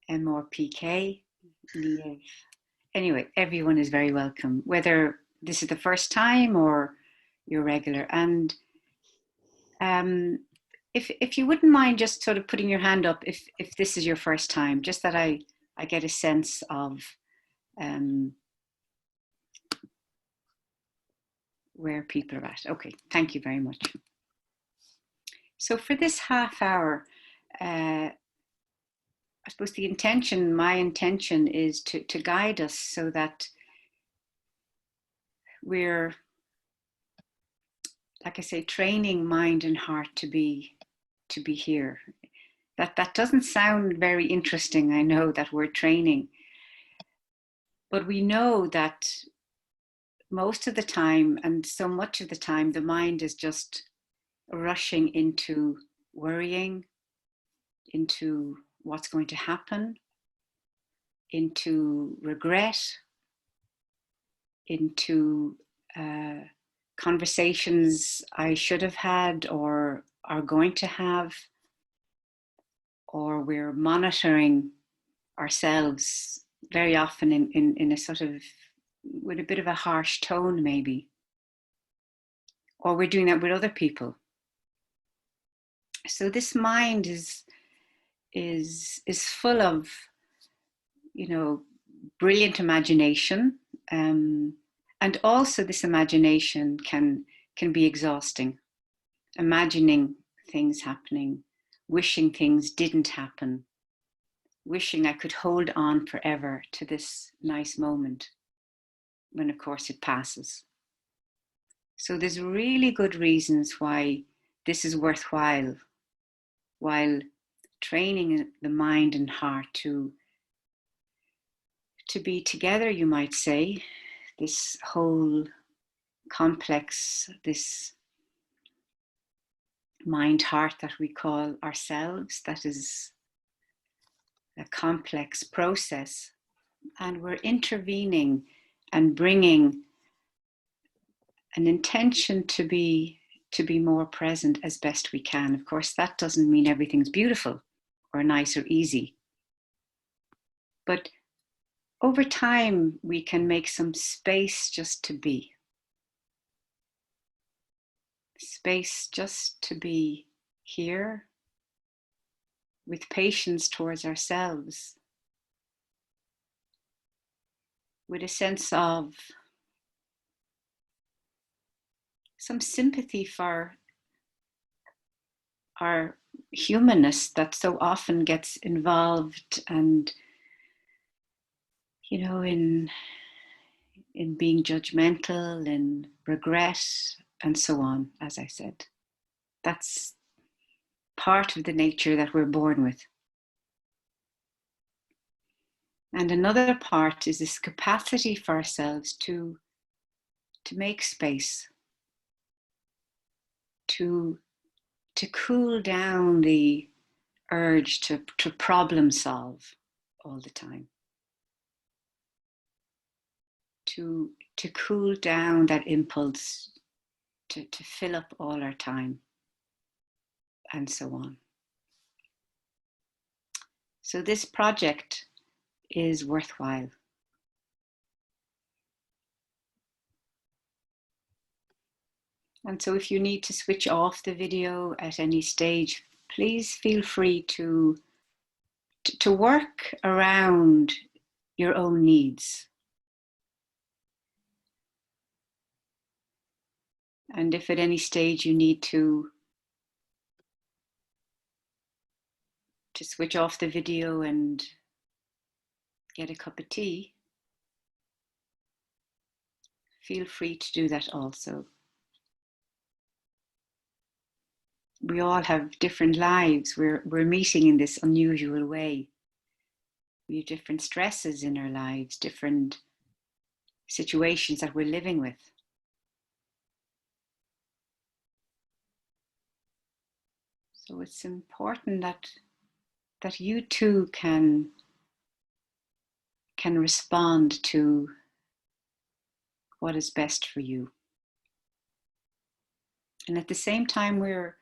MRPK, Liev. Anyway, everyone is very welcome, whether this is the first time or you're regular. And if you wouldn't mind just sort of putting your hand up if this is your first time, just that I get a sense of where people are at. Okay, thank you very much. So for this half hour, I suppose my intention is to guide us so that we're, like I say, training mind and heart to be here. That doesn't sound very interesting. I know that we're training, but we know that most of the time, and so much of the time, the mind is just rushing into worrying, into what's going to happen, into regret, into conversations I should have had or are going to have, or we're monitoring ourselves very often in a sort of, with a bit of a harsh tone maybe, or we're doing that with other people. So this mind is full of, brilliant imagination, and also this imagination can be exhausting. Imagining things happening, wishing things didn't happen, wishing I could hold on forever to this nice moment, when of course it passes. So there's really good reasons why this is worthwhile, while training the mind and heart to be together, you might say, this whole complex, this mind heart that we call ourselves, that is a complex process, and we're intervening and bringing an intention to be more present as best we can. Of course, that doesn't mean everything's beautiful or nice or easy, but over time we can make some space just to be. Space just to be here, with patience towards ourselves, with a sense of some sympathy for our humanness that so often gets involved, and in being judgmental, in regret, and so on. As I said, that's part of the nature that we're born with. And another part is this capacity for ourselves to make space, to cool down the urge to problem solve all the time, to cool down that impulse to fill up all our time, and so on. So this project is worthwhile. And so if you need to switch off the video at any stage, please feel free to work around your own needs. And if at any stage you need to switch off the video and get a cup of tea, feel free to do that also. We all have different lives. We're meeting in this unusual way. We have different stresses in our lives, different situations that we're living with. So it's important that you too can respond to what is best for you. And at the same time, we're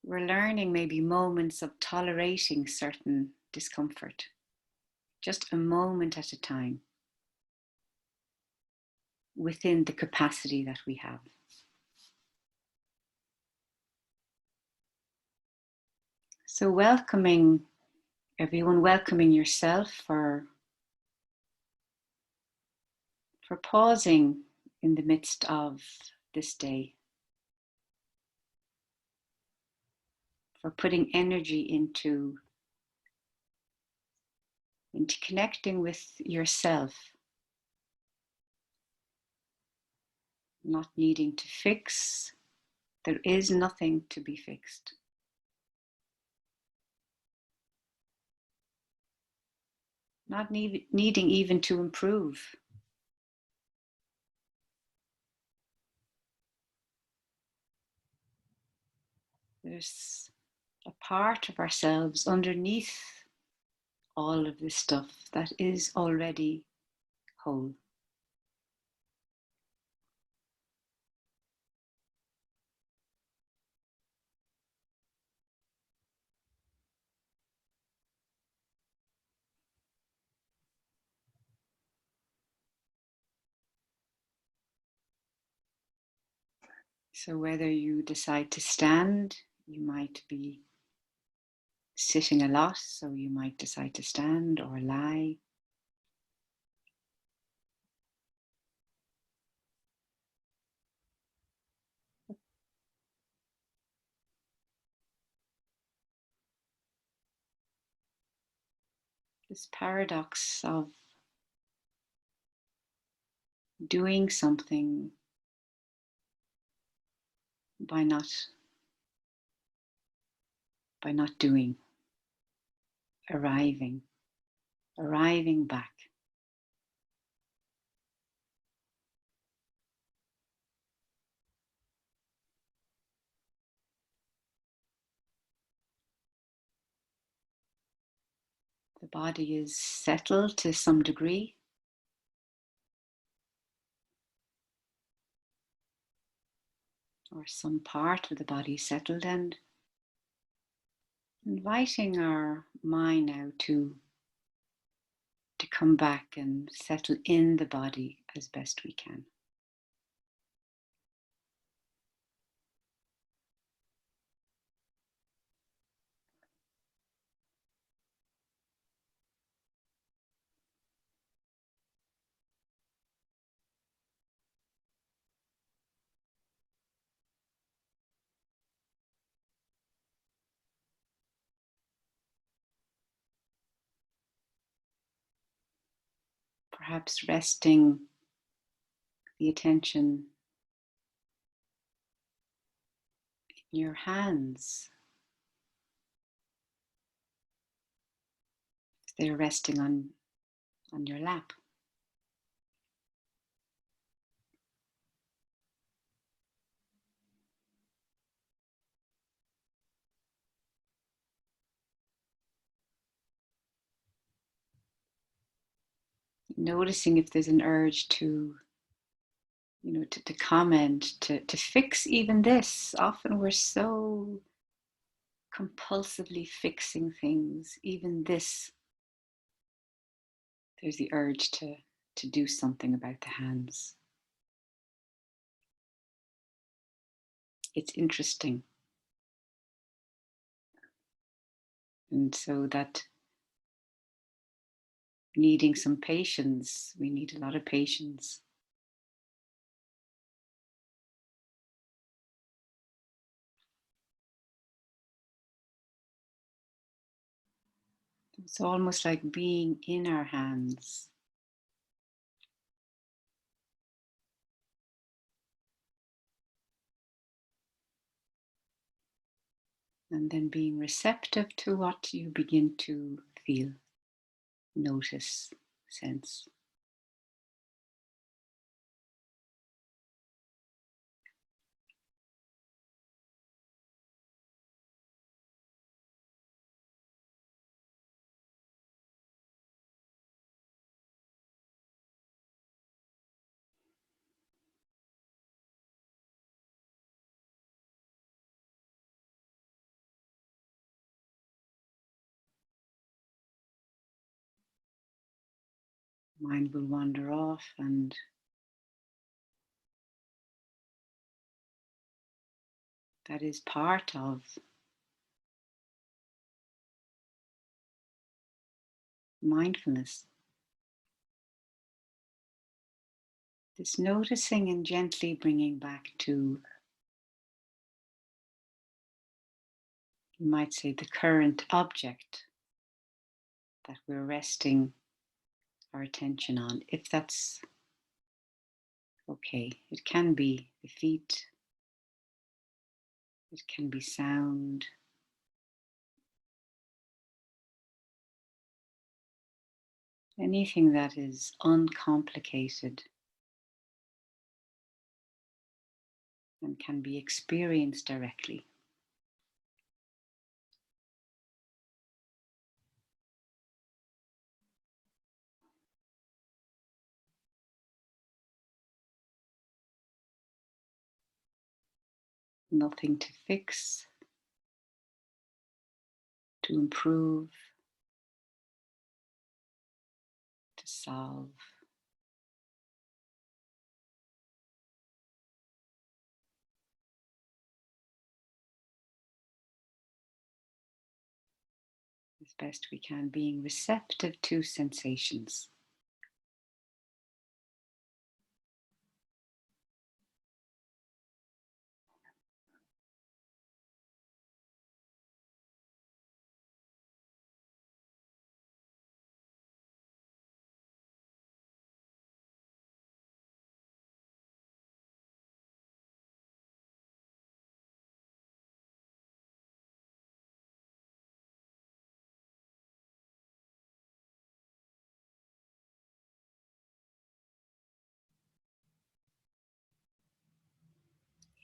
we're learning maybe moments of tolerating certain discomfort, just a moment at a time, within the capacity that we have. So welcoming everyone, welcoming yourself for pausing in the midst of this day, for putting energy into connecting with yourself, not needing to fix. There is nothing to be fixed. Not needing even to improve. There's a part of ourselves underneath all of this stuff that is already whole. So whether you decide to stand, you might be sitting a lot, so you might decide to stand or lie. This paradox of doing something by not doing, arriving back. The body is settled to some degree. Or some part of the body settled, and inviting our mind now to come back and settle in the body as best we can. Perhaps resting the attention in your hands. If they're resting on your lap. Noticing if there's an urge to, to comment, to fix even this. Often we're so compulsively fixing things, even this. There's the urge to do something about the hands. It's interesting. And so that needing some patience, we need a lot of patience. It's almost like being in our hands. And then being receptive to what you begin to feel, notice, sense. mind will wander off, and that is part of mindfulness. This noticing and gently bringing back to, you might say, the current object that we're resting our attention on, if that's okay. It can be the feet, it can be sound, anything that is uncomplicated and can be experienced directly. Nothing to fix, to improve, to solve. As best we can, being receptive to sensations.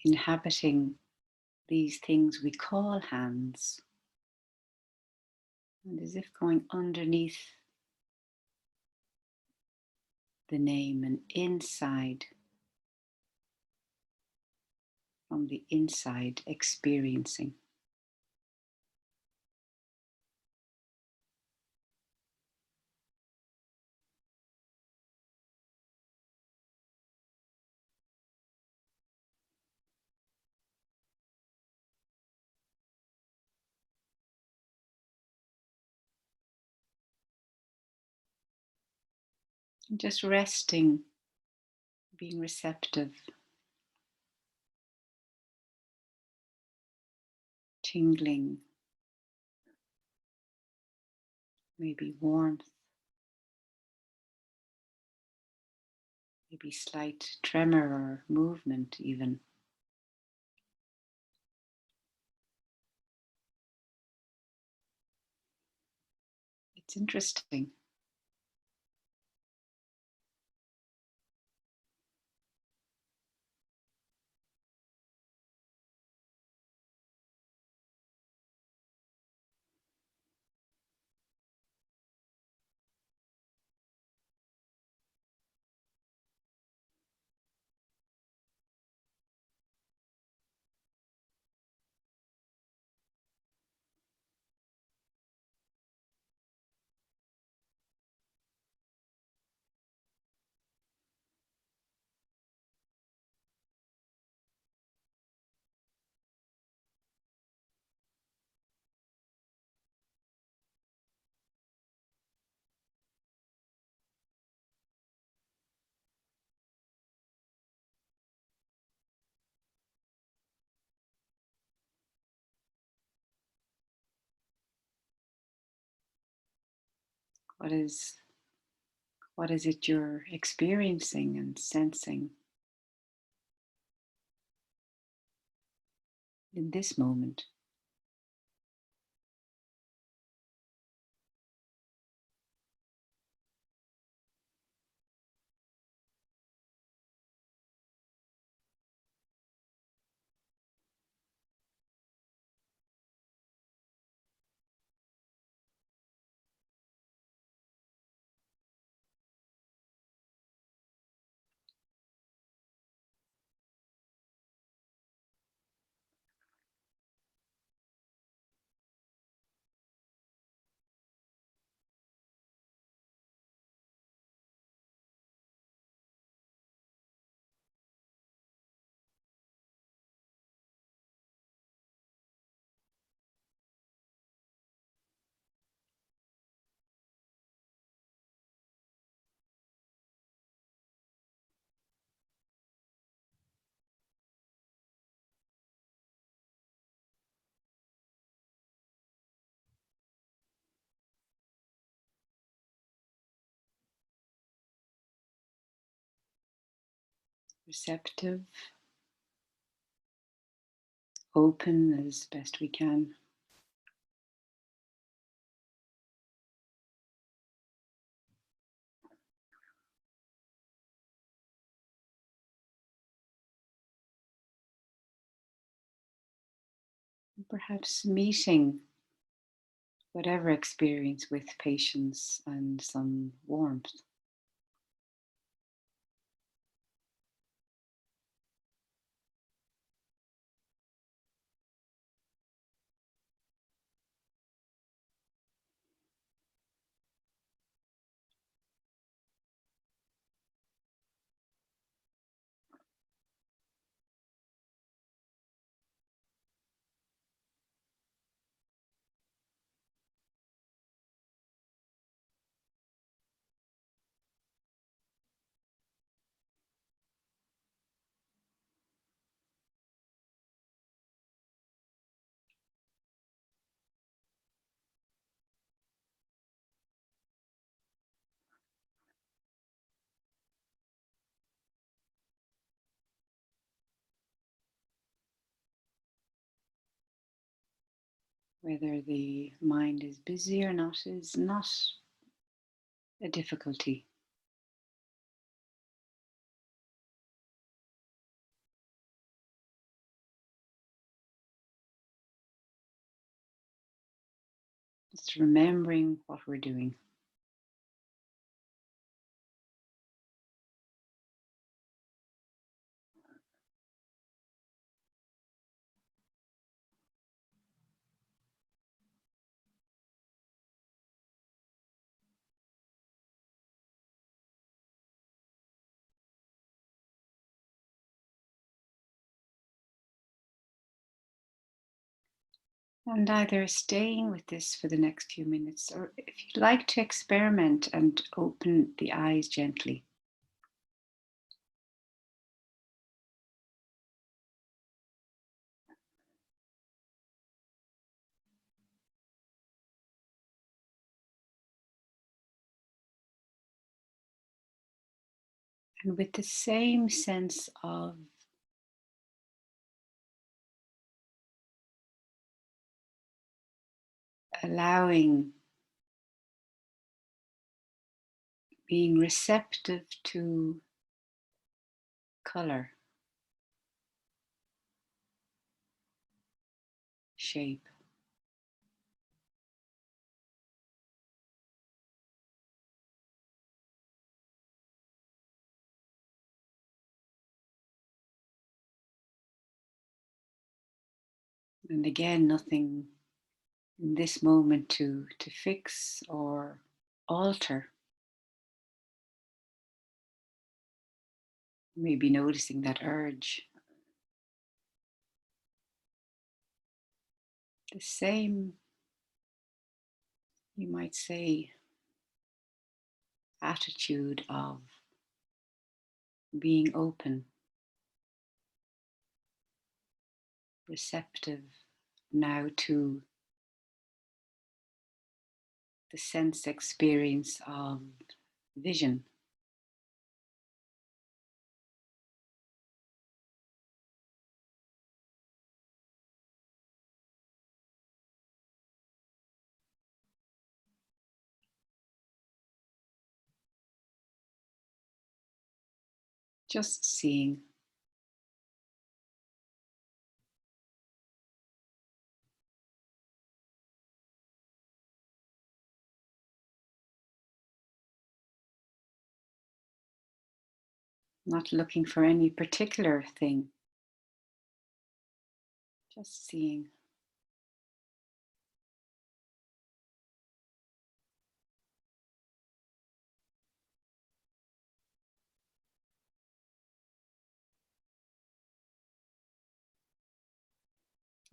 Inhabiting these things we call hands, and as if going underneath the name and inside, from the inside, experiencing. And just resting, being receptive, tingling, maybe warmth, maybe slight tremor or movement even. It's interesting. What is what is it you're experiencing and sensing in this moment? receptive, open as best we can. Perhaps meeting whatever experience with patience and some warmth. Whether the mind is busy or not is not a difficulty. Just remembering what we're doing. And either staying with this for the next few minutes, or if you'd like to experiment and open the eyes gently. And with the same sense of allowing, being receptive to color, shape. And again, nothing in this moment to fix or alter. Maybe noticing that urge. The same, you might say, attitude of being open, receptive now to the sense experience of vision. Just seeing. Not looking for any particular thing, just seeing.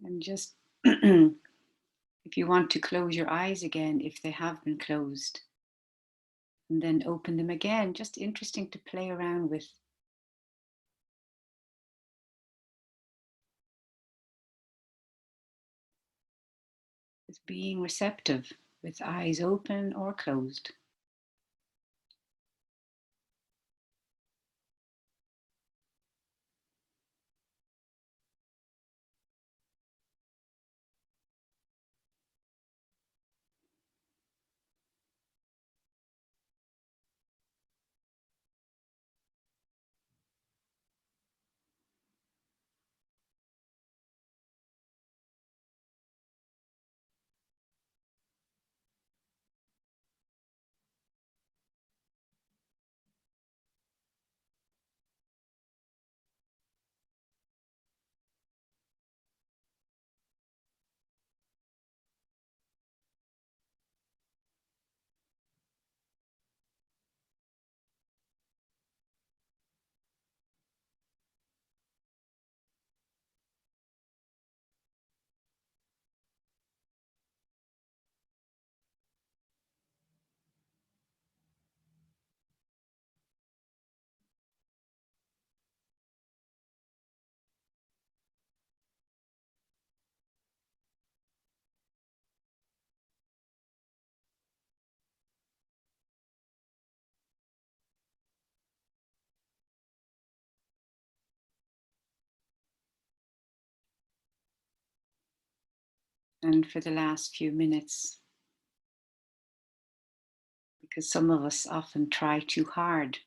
And just, if you want to close your eyes again, if they have been closed, and then open them again, just interesting to play around with. With being receptive, with eyes open or closed. And for the last few minutes, because some of us often try too hard.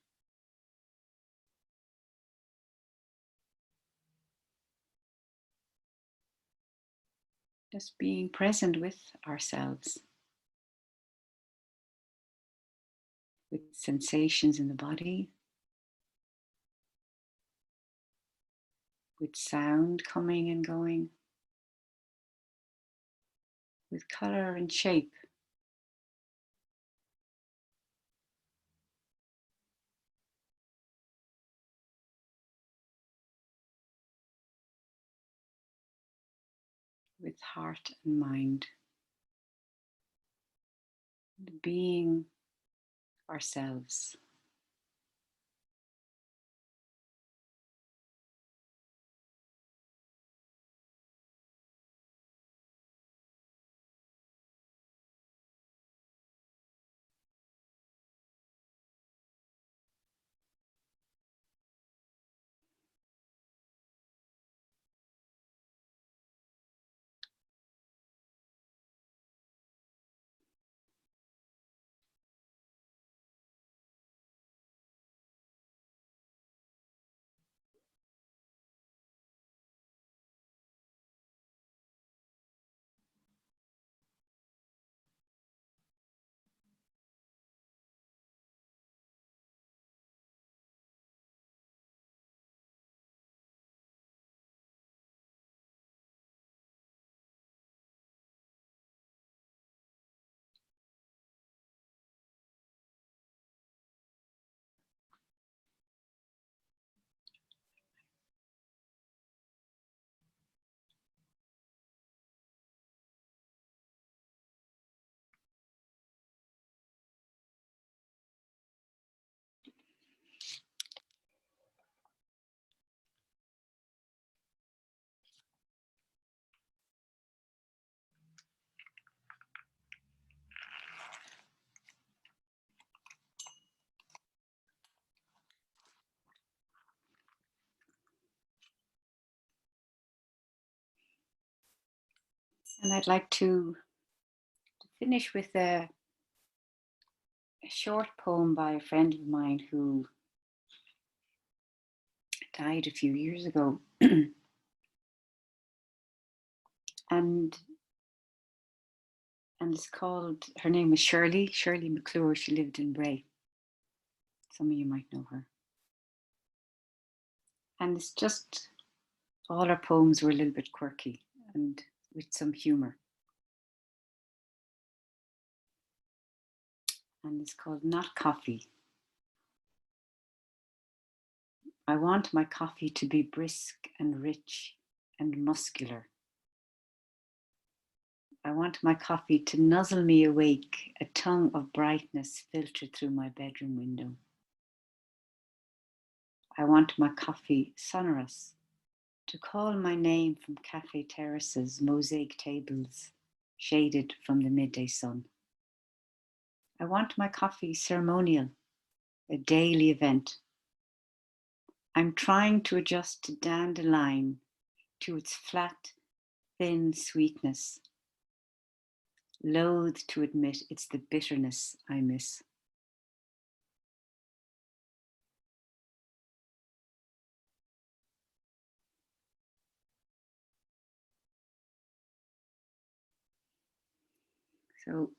Just being present with ourselves, with sensations in the body, with sound coming and going, with color and shape. With heart and mind, being ourselves. And I'd like to finish with a short poem by a friend of mine who died a few years ago. and it's called, her name is Shirley McClure. She lived in Bray. Some of you might know her. And it's just, all her poems were a little bit quirky and with some humor. And it's called Not Coffee. I want my coffee to be brisk and rich and muscular. I want my coffee to nuzzle me awake, a tongue of brightness filtered through my bedroom window. I want my coffee sonorous, to call my name from cafe terraces, mosaic tables, shaded from the midday sun. I want my coffee ceremonial, a daily event. I'm trying to adjust to dandelion, to its flat, thin sweetness, loath to admit it's the bitterness I miss. So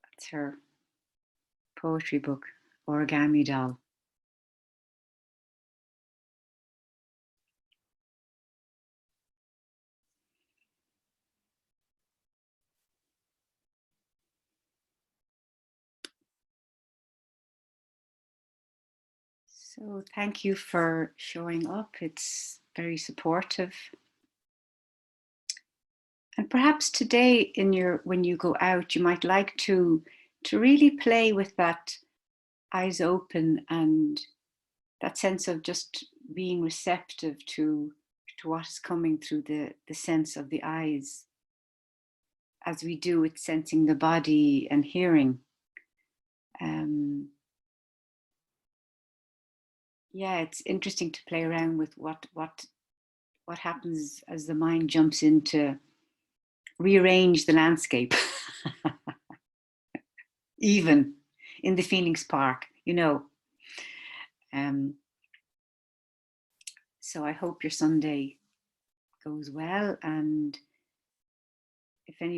that's her poetry book, Origami Doll. So thank you for showing up. It's very supportive. And perhaps today in your, when you go out, you might like to really play with that eyes open and that sense of just being receptive to what's coming through the sense of the eyes, as we do with sensing the body and hearing. Yeah, it's interesting to play around with what happens as the mind jumps into rearrange the landscape, even in the Phoenix Park, you know. So I hope your Sunday goes well, and if any